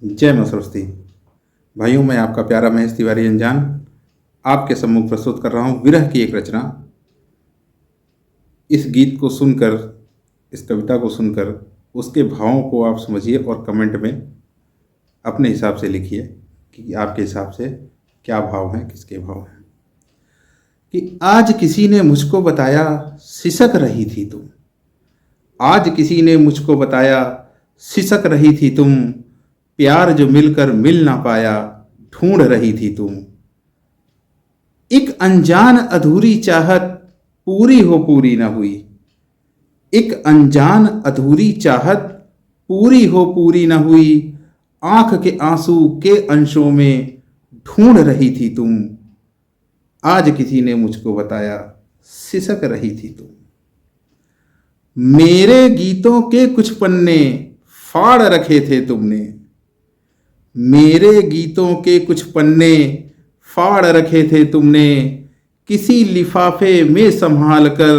जय मां सरस्वती। भाइयों, मैं आपका प्यारा महेश तिवारी अनजान आपके सम्मुख प्रस्तुत कर रहा हूँ विरह की एक रचना। इस गीत को सुनकर, इस कविता को सुनकर उसके भावों को आप समझिए और कमेंट में अपने हिसाब से लिखिए कि आपके हिसाब से क्या भाव हैं, किसके भाव हैं। कि आज किसी ने मुझको बताया सिसक रही थी तुम। आज किसी ने मुझको बताया सिसक रही थी तुम। प्यार जो मिलकर मिल ना पाया ढूंढ रही थी तुम। एक अनजान अधूरी चाहत पूरी हो पूरी न हुई। एक अनजान अधूरी चाहत पूरी हो पूरी न हुई। आंख के आंसू के अंशों में ढूंढ रही थी तुम। आज किसी ने मुझको बताया सिसक रही थी तुम। मेरे गीतों के कुछ पन्ने फाड़ रखे थे तुमने। मेरे गीतों के कुछ पन्ने फाड़ रखे थे तुमने। किसी लिफाफे में संभाल कर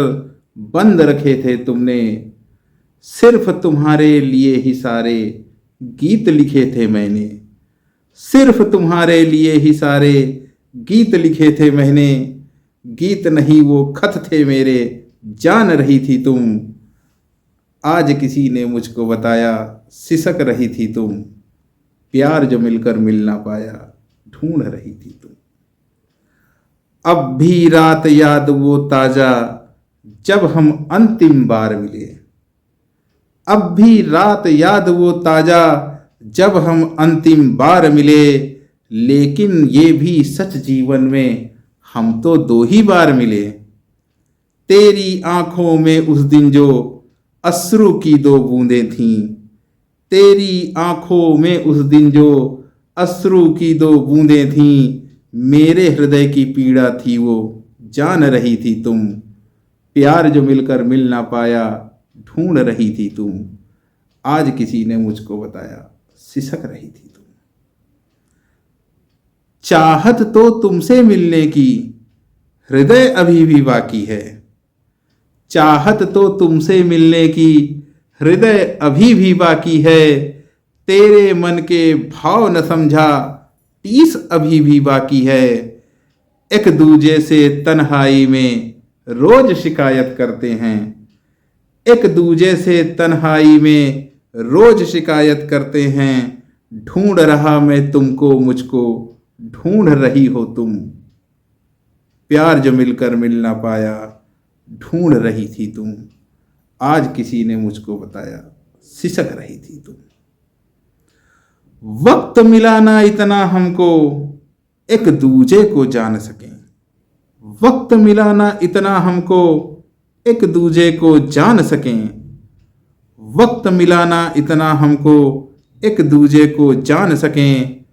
बंद रखे थे तुमने। सिर्फ तुम्हारे लिए ही सारे गीत लिखे थे मैंने। सिर्फ तुम्हारे लिए ही सारे गीत लिखे थे मैंने। गीत नहीं वो खत थे मेरे, जान रही थी तुम। आज किसी ने मुझको बताया सिसक रही थी तुम। प्यार जो मिलकर मिल ना पाया ढूंढ रही थी तुम। अब भी रात याद वो ताजा जब हम अंतिम बार मिले। अब भी रात याद वो ताजा जब हम अंतिम बार मिले। लेकिन ये भी सच जीवन में हम तो दो ही बार मिले। तेरी आंखों में उस दिन जो अश्रु की दो बूंदें थीं। तेरी आंखों में उस दिन जो अश्रु की दो बूंदें थीं। मेरे हृदय की पीड़ा थी वो जान रही थी तुम। प्यार जो मिलकर मिल ना पाया ढूंढ रही थी तुम। आज किसी ने मुझको बताया सिसक रही थी तुम। चाहत तो तुमसे मिलने की हृदय अभी भी बाकी है। चाहत तो तुमसे मिलने की हृदय अभी भी बाकी है। तेरे मन के भाव न समझा टीस अभी भी बाकी है। एक दूजे से तन्हाई में रोज शिकायत करते हैं। एक दूजे से तन्हाई में रोज शिकायत करते हैं। ढूंढ रहा मैं तुमको, मुझको ढूंढ रही हो तुम। प्यार जो मिलकर मिल ना पाया ढूंढ रही थी तुम। आज किसी ने मुझको बताया सिसक रही थी तुम। वक्त मिला ना इतना हमको एक दूजे को जान सकें। वक्त मिला ना इतना हमको एक दूजे को जान सकें। वक्त मिला ना इतना हमको एक दूजे को जान सकें।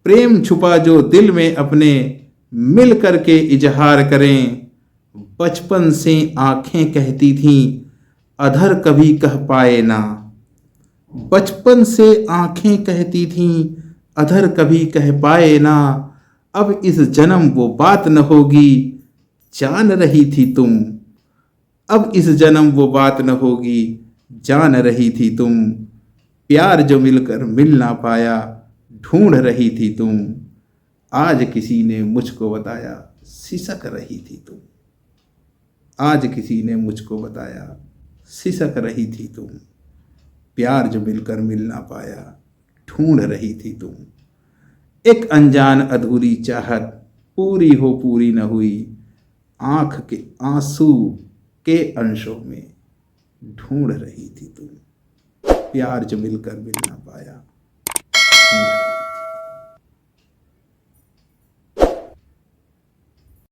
प्रेम छुपा जो दिल में अपने मिल करके इजहार करें। बचपन से आंखें कहती थीं अधर कभी कह पाए ना। बचपन से आंखें कहती थीं अधर कभी कह पाए ना। अब इस जन्म वो बात न होगी जान रही थी तुम। अब इस जन्म वो बात न होगी जान रही थी तुम। प्यार जो मिलकर मिल ना पाया ढूंढ रही थी तुम। आज किसी ने मुझको बताया सिसक रही थी तुम। आज किसी ने मुझको बताया सिसक रही थी तुम। प्यार जो मिलकर मिल ना पाया ढूंढ रही थी तुम। एक अनजान अधूरी चाहत पूरी हो पूरी न हुई। आंख के आंसू के अंशों में ढूंढ रही थी तुम। प्यार जो मिलकर मिल ना पाया